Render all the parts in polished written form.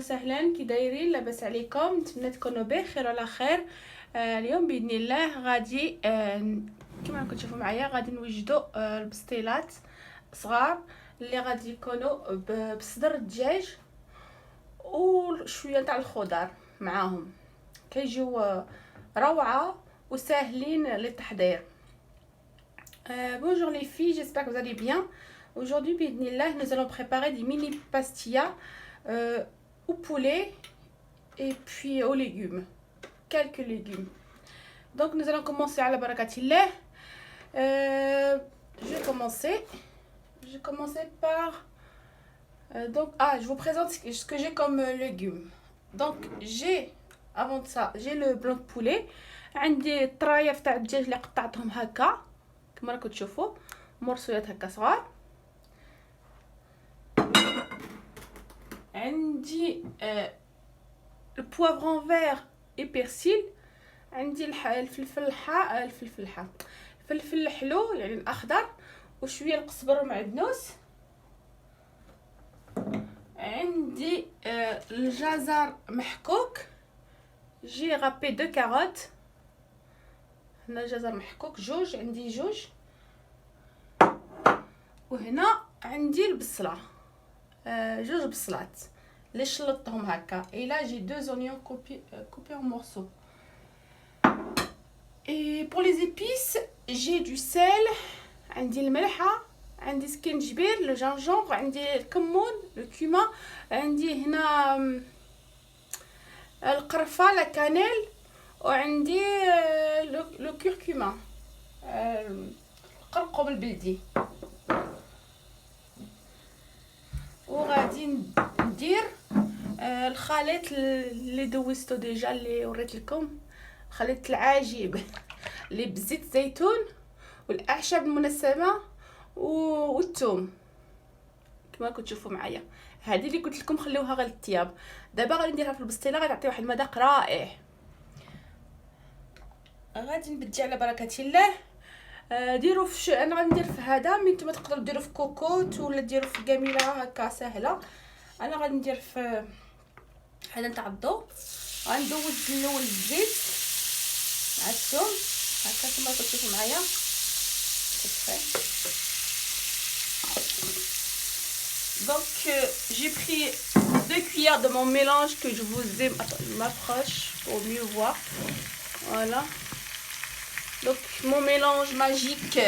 وسهلا، كي دايرين؟ لاباس عليكم؟ نتمنى تكونوا بخير وعلى خير. اليوم باذن الله غادي كما راكم تشوفوا معايا غادي نوجدوا البسطيلات صغار اللي غادي يكونوا بصدر الدجاج وشويه تاع الخضر معاهم، كيجيو روعه وساهلين للتحضير. Bonjour les filles, j'espère que vous allez bien. Aujourd'hui, bismillah, nous allons préparer des mini pastillas au poulet et puis aux légumes, quelques légumes. Donc nous allons commencer à la barakatillah. Je vais commencer par je vous présente ce que j'ai comme légumes. Donc j'ai, avant de ça, j'ai le blanc de poulet. عندي الطرايف تاع الدجاج اللي قطعتهم هكا كما راكم تشوفوا مرصويات هكا صغار. عندي البوافرون فير اي بيرسيل. عندي الفلفل الحلو يعني الاخضر وشويه القزبر ومعدنوس. عندي الجزر محكوك. جي غابي دو كاروت. هنا الجزر محكوك جوج، عندي جوج. وهنا عندي البصله، جوج بصلات اللي شلطتهم هكا. Et là j'ai deux oignons coupés en morceaux. Et pour les épices, j'ai du sel, عندي الملحه، عندي سكنجبير، le gingembre، عندي الكمون، le cumin، عندي هنا القرفه، la cannelle، وعندي لو كركما، القرقم البلدي. وغادي ندير الخليط اللي دوزتو ديجا اللي وريت لكم، خليط العجيب اللي بزيت الزيتون والاعشاب المنسمه والثوم كما راكم تشوفوا معايا. هذه اللي قلت لكم خليوها غير للطياب. دابا غادي نديرها في البسطيله، غادي تعطي واحد المذاق رائع. غادي نبدي على بركه الله. ديروا في انا غندير في هذا، مي نتوما تقدروا ديروا في كوكوت ولا ديروا في كاميله هكا سهله. انا غادي ندير في هذا نتاع الضو. غندوز الاول الزيت مع الثوم هكا كما كتشوفوا معايا. Donc j'ai pris 2 cuillères de mon mélange que je vous ai. Attends, je m'approche pour mieux voir. Voilà. Donc mon mélange magique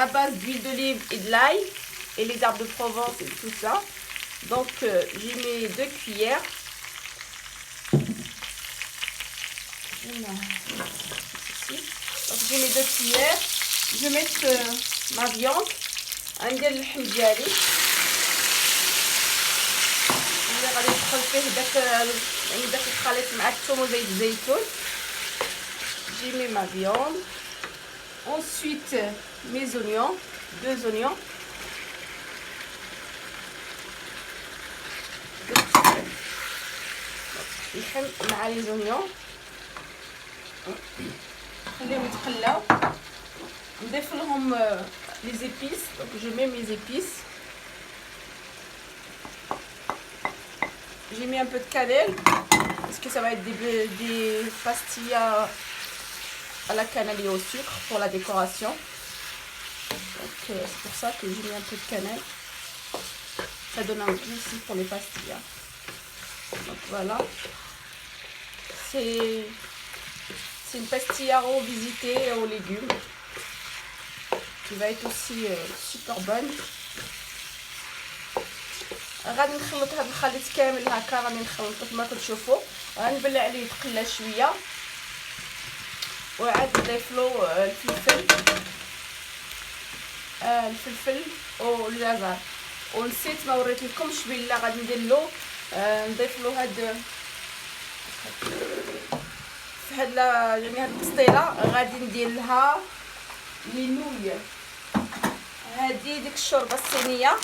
à base d'huile d'olive et de l'ail et les herbes de Provence et tout ça. Donc j'ai mis 2 cuillères. Donc j'ai mis 2 cuillères. Je vais mettre ma viande. عندي اللحم ديالي اللي غادي ندخل فيه داك الخليط مع الثوم وزيت الزيتون. J'ai mis ma viande. Ensuite, mes oignons, 2 oignons. اللحم مع les oignons. نخليهم يتقلاو. نضيف لهم les épices. Donc je mets mes épices. J'ai mis un peu de cannelle parce que ça va être des pastillas à la cannelle et au sucre pour la décoration. Donc c'est pour ça que j'ai mis un peu de cannelle. Ça donne un goût aussi pour les pastillas. Donc voilà. C'est une pastilla revisitée aux légumes qui va être aussi super bonne. غادي نخلط هذا الخليط كامل هكا، غادي نخلطو كما كتشوفوا. غنبلع عليه يتقلى شويه وعاد نضيف له الفلفل والجزر. ونسيت ما وريت لكمش بالله غادي ندير له نضيف له هاد في هاد يعني هاد البسطيله غادي ندير لها لي نوي. هادي ديك الشوربه الصينيه،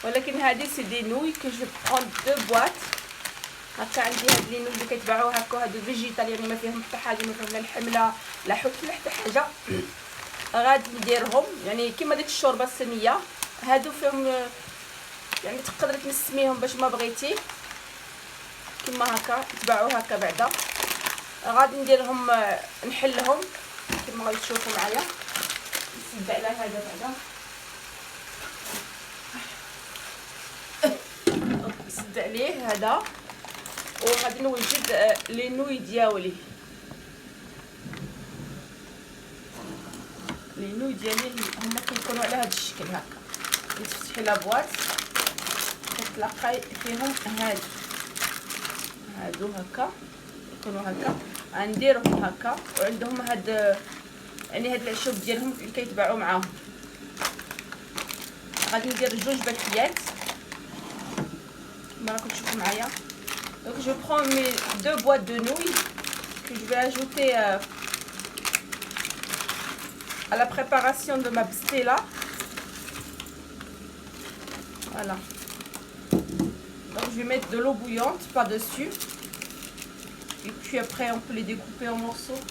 ولكن هادي سي دي نوي كو جو برون 2 بواط. هكا عندي هاد لي نوي اللي كيتباعوا هكا، هادو فيجيتال يعني ما فيهم حتى حاجه، ما فيهم لا لحم لا حوت لا حتى حاجه. غادي نديرهم يعني كيما ديك الشوربه الصينيه. هادو فيهم يعني تقدري تنسميهم باش ما بغيتي. كما هكا تباعو هكا. بعدا غادي نديرهم نحلهم كما غادي تشوفوا معايا. نسد على هذا بعدا، نسد عليه هذا، وغادي نوجد لي نوي ديالي. لي نوي ديالي هما كيكونوا على هذا الشكل هكا. تفتحي لابواط كتلقاي فيهم هادو هكا، يكونوا هكا. غنديرهم هكا، وعندهم هاد يعني هاد العشوب ديالهم اللي كيتباعوا معاهم. غادي ندير جوج باكيات كما راكم تشوفوا معايا. دونك جو برون مي دو بواط دو نوي que je vais ajouter à la préparation de ma pastela. Voilà. Donc je vais mettre de l'eau bouillante par-dessus. Et puis après on peut les découper en morceaux.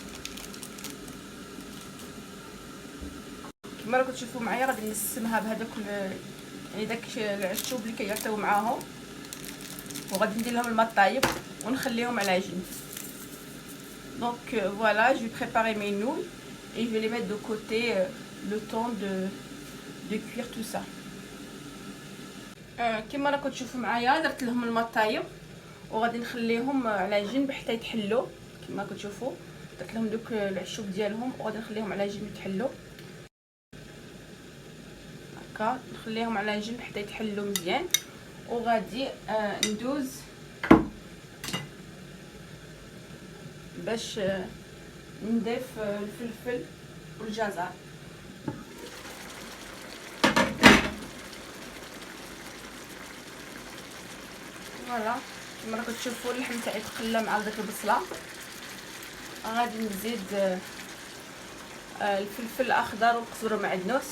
كما راكم تشوفوا معايا غادي نسمها بهذاك يعني داك العشوب اللي كيعطيو معاهم، وغادي ندير لهم الماء طايب ونخليهم على عجين. Donc voilà, je vais préparer mes nouilles et je vais les mettre de côté le temps de cuire tout ça. كما راكم تشوفوا معايا درت لهم الماء طايب وغادي نخليهم على جنب حتى يتحلوا. كما راكم تشوفوا درت لهم دوك العشوب ديالهم وغادي نخليهم على جنب يتحلوا هكا. نخليهم على جنب حتى يتحلوا مزيان، وغادي ندوز باش نضيف الفلفل والجزر. فوالا كما راكم تشوفوا اللحم تاعي تقلى مع داك البصله. غادي نزيد الفلفل الاخضر والقزبر ومعدنوس.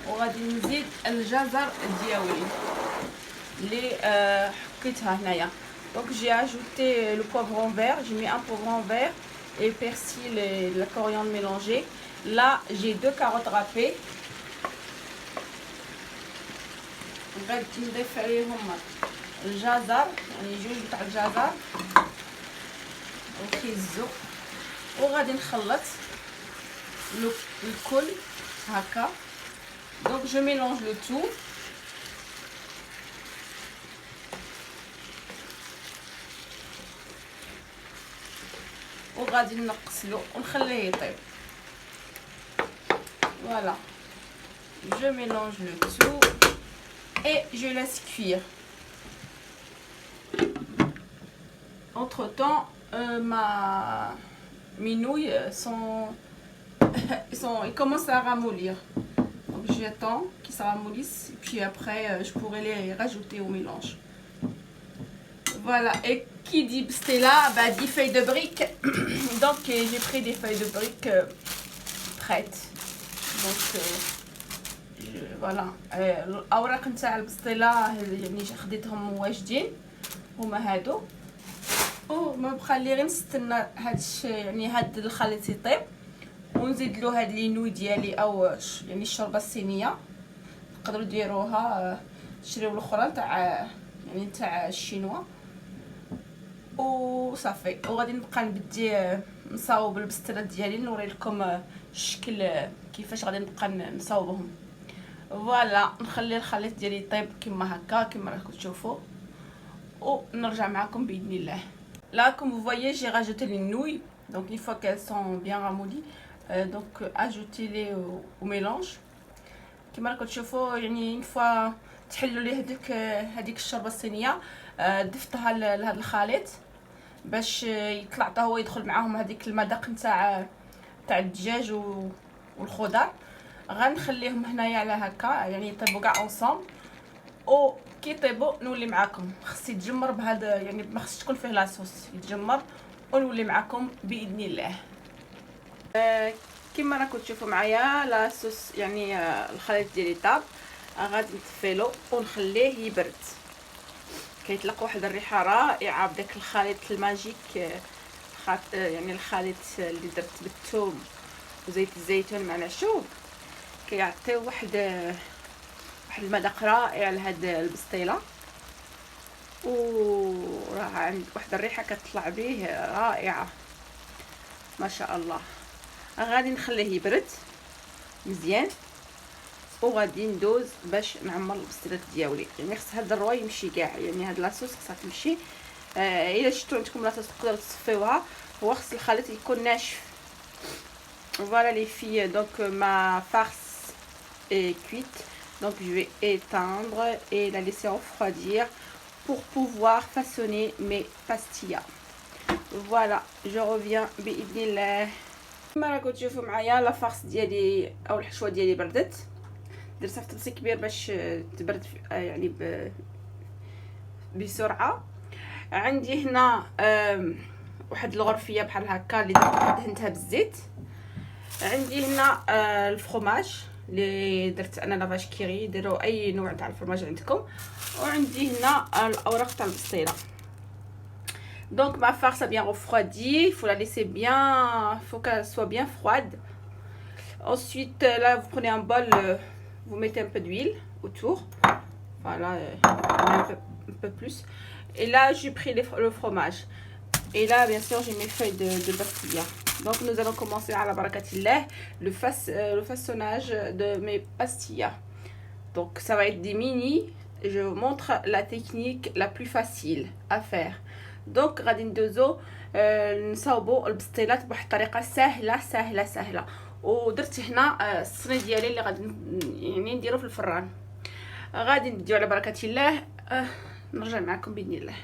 وغادي نزيد الجزر ديالي اللي حكيتها هنايا. Donc j'ai ajouté le poivron vert, j'ai mis un poivron vert et persil et de la coriandre mélangée. Là j'ai 2 carottes râpées. غادي نضيف عليهم الجزر يعني جوج تاع الجزر وخيزو، وغادي نخلط الكل هكا. Donc je mélange le tout. وغادي نقصلو ونخليه يطيب. Voilà. Je mélange le tout et je laisse cuire. Entre temps, mes nouilles ils commencent à ramollir. Donc j'attends qu'ils se ramollissent et puis après je pourrai les rajouter au mélange. Voilà, et qui dit pastela bah dit feuilles de briques. Donc j'ai pris des feuilles de briques prêtes. Donc voilà, الاوراق نتاع البسطيله يعني خديتهم واجدين هما هادو، وما بقى لي غير نستنى هاد يعني هاد الخليط يطيب ونزيد له هاد لي نوي ديالي او يعني الشوربه الصينيه. تقدروا ديروها تشريو الاخرى تاع يعني تاع الشينوا وصافي. وغادي نبقى نبدي نصاوب البسطيلات ديالي نوري لكم الشكل كيفاش غادي نبقى نصاوبهم. فوالا نخلي الخليط ديالي يطيب كما هكا كما راكم تشوفوا ونرجع معكم باذن الله. Là comme vous voyez j'ai rajouté les nouilles, donc une fois qu'elles sont bien ramollies donc ajoutez-les au mélange كما راكم تشوفوا. يعني une fois تحلوا ليه هذيك الشوربه الصينيه ضفتها لهذا الخليط باش يطلع حتى هو يدخل معاهم هذيك المذاق نتاع الدجاج والخضر. غنخليهم هنايا على هكا يعني يطيبوا كاع اونصومبل، او كي يطيبوا نولي معكم. خص يتجمر بهذا يعني ما خصش تكون فيه لاصوص، يتجمر ونولي معكم باذن الله. كما راكم تشوفوا معايا لاصوص يعني الخليط ديالي طاب. غادي نطفيلو ونخليه يبرد. كيطلق واحد الريحه رائعه بداك الخليط الماجيك. يعني الخليط اللي درت بالثوم وزيت الزيتون مع العشوب كيعطيو واحد المذاق رائع لهاد البسطيله، وراه عند واحد الريحه كتطلع به رائعه ما شاء الله. غادي نخليه يبرد مزيان وغادي ندوز باش نعمر البسطيلات ديالي. يعني خص هاد الروا يمشي كاع، يعني هاد لاصوص خصها تمشي. الا شفتوا عندكم لاصوص تقدروا تصفيوها، هو خص الخليط يكون ناشف. Voilà les filles, donc ma farce est cuite, donc je vais éteindre et la laisser refroidir pour pouvoir façonner mes pastillas. Voilà, je reviens باذن الله. كما راكم تشوفوا معايا لا فارس ديالي او الحشوه ديالي بردت. درتها في طبسي كبير باش تبرد يعني بسرعه. عندي هنا واحد الغرفيه بحال هكا اللي دهنتها بالزيت. عندي هنا الفرماج اللي درت انا لافاج كيري، ديروا اي نوع تاع الفرماج عندكم. وعندي هنا الاوراق تاع البسطيله. Donc ma farce a bien refroidi, il faut la laisser bien, il faut qu'elle soit bien froide. Ensuite là vous prenez un bol, vous mettez un peu d'huile autour, voilà, un peu plus. Et là j'ai pris le fromage. Et là bien sûr j'ai mes feuilles de pastilla. Donc nous allons commencer à la barakatillah le façonnage de mes pastillas. Donc ça va être des mini. Je vous montre la technique la plus facile à faire. دونك غادي ندوزو نصاوبوا البسطيلات بواحد الطريقه سهله. ودرت هنا الصيني ديالي اللي غادي يعني نديرو في الفران. غادي نديو على بركه الله. نرجع معكم باذن الله.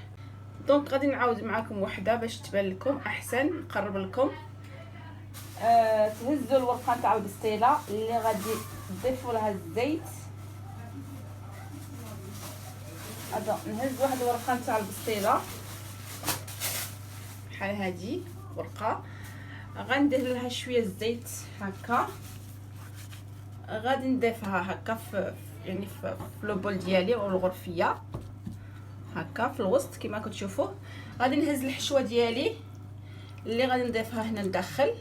دونك غادي نعاود معكم وحده باش تبان لكم احسن، نقرب لكم. تهزوا الورقه تاع البسطيله اللي غادي تضيفوا لها الزيت. هذا نهز واحد الورقه تاع البسطيله بحال هادي ورقه، غندير لها شويه الزيت هكا. غادي نضيفها هكا في يعني في لو بول ديالي او الغرفيه هكا في الوسط كما كتشوفوا. غادي نهز الحشوه ديالي اللي غادي نضيفها هنا لداخل.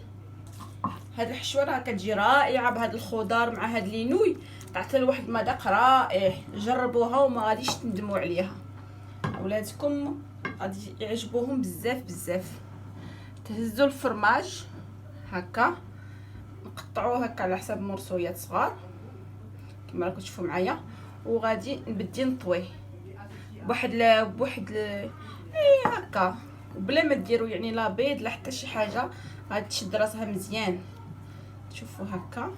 هاد الحشوه راه كتجي رائعه بهاد الخضار مع هاد لينوي، تعطي لواحد المذاق رائع. جربوها وما غاديش تندموا عليها، ولادكم غادي يعجبوهم بزاف. تهزوا الفرماج هكا، نقطعوه هكا على حساب مرصويات صغار كما راكم تشوفوا معايا. وغادي نبدي نطويه بواحد هكا، بلا ما ديروا يعني لا بيض لا حتى شي حاجه. غادي تشد راسها مزيان. تشوفوا هكا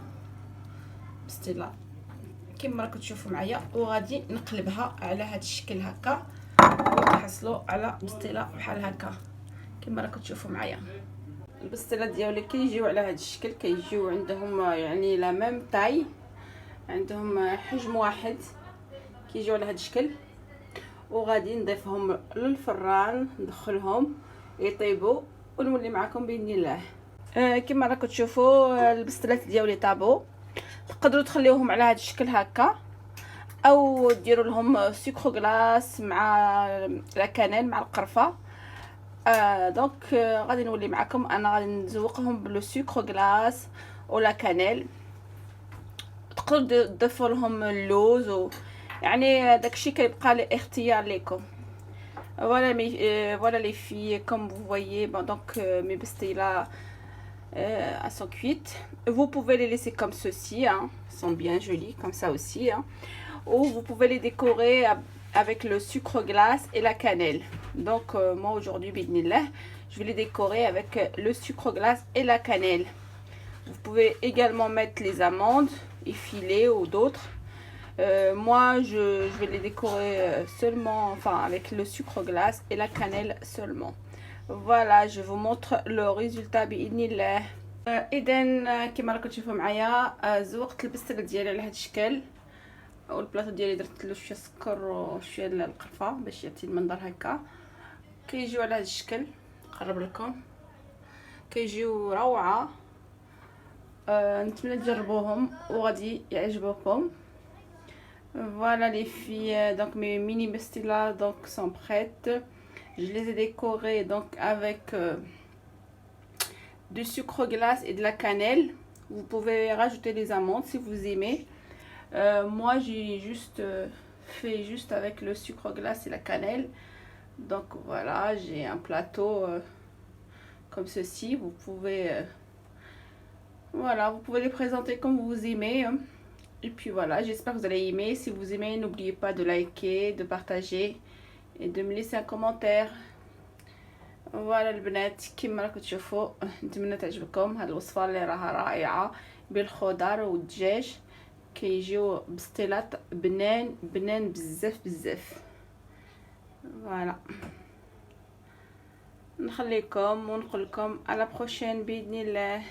بسطيله كما راكم تشوفوا معايا. وغادي نقلبها على هذا الشكل هكا، وتحصلوا على بسطيله بحال هكا كما راكم تشوفوا معايا. البسطيلات ديالي كيجيو على هذا الشكل، كيجيو عندهم يعني لا ميم طاي، عندهم حجم واحد، كيجيو على هذا الشكل. وغادي نضيفهم للفران، ندخلهم يطيبوا ونولي معكم باذن الله. كما راكم تشوفوا البسطيلات ديالي طابوا. تقدروا تخليوهم على هذا الشكل هكا، او ديروا لهم سكر غلاس مع لا كانيل مع القرفه. دونك غادي نولي معكم انا غادي نزوقهم بلو سكر غلاس ولا كانيل. تقدروا تضيفوا لهم اللوز يعني داكشي كيبقى الاختيار لكم. Voilà les filles, comme vous voyez, bon, donc mes pastillas elles sont cuites. Vous pouvez les laisser comme ceci, hein, sont bien jolies comme ça aussi, hein. Ou vous pouvez les décorer avec le sucre glace et la cannelle. Donc moi aujourd'hui, bidnillah, je vais les décorer avec le sucre glace et la cannelle. Vous pouvez également mettre les amandes effilées ou d'autres. Moi je vais les décorer seulement, enfin avec le sucre glace et la cannelle seulement. Voilà, je vous montre le résultat باذن اذا كما راكم تشوفوا معايا. زوقت البسطيله ديالي على هذا الشكل، والبلاطو ديالي درت له شويه سكر وشويه القرفه باش يعطي المنظر هكا. كيجيو على هذا الشكل، نقرب لكم، كيجيو روعه. نتمنى تجربوهم وغادي يعجبوكم. Voilà les filles, donc mes mini pastillas donc sont prêtes. Je les ai décorées donc avec du sucre glace et de la cannelle. Vous pouvez rajouter les amandes si vous aimez. Moi j'ai juste fait juste avec le sucre glace et la cannelle. Donc voilà, j'ai un plateau comme ceci. Vous pouvez voilà, vous pouvez les présenter comme vous aimez. Et puis voilà, j'espère que vous allez aimer. Si vous aimez, n'oubliez pas de liker, de partager et de me laisser un commentaire. فوالا البنات كما راكم تشوفوا نتمنى تعجبكم هاد الوصفه اللي راها رائعه بالخضر والدجاج. كيجيو بستيلات بنان بنان بزاف بزاف. فوالا نخليكم ونقول لكم على بروشين باذن الله.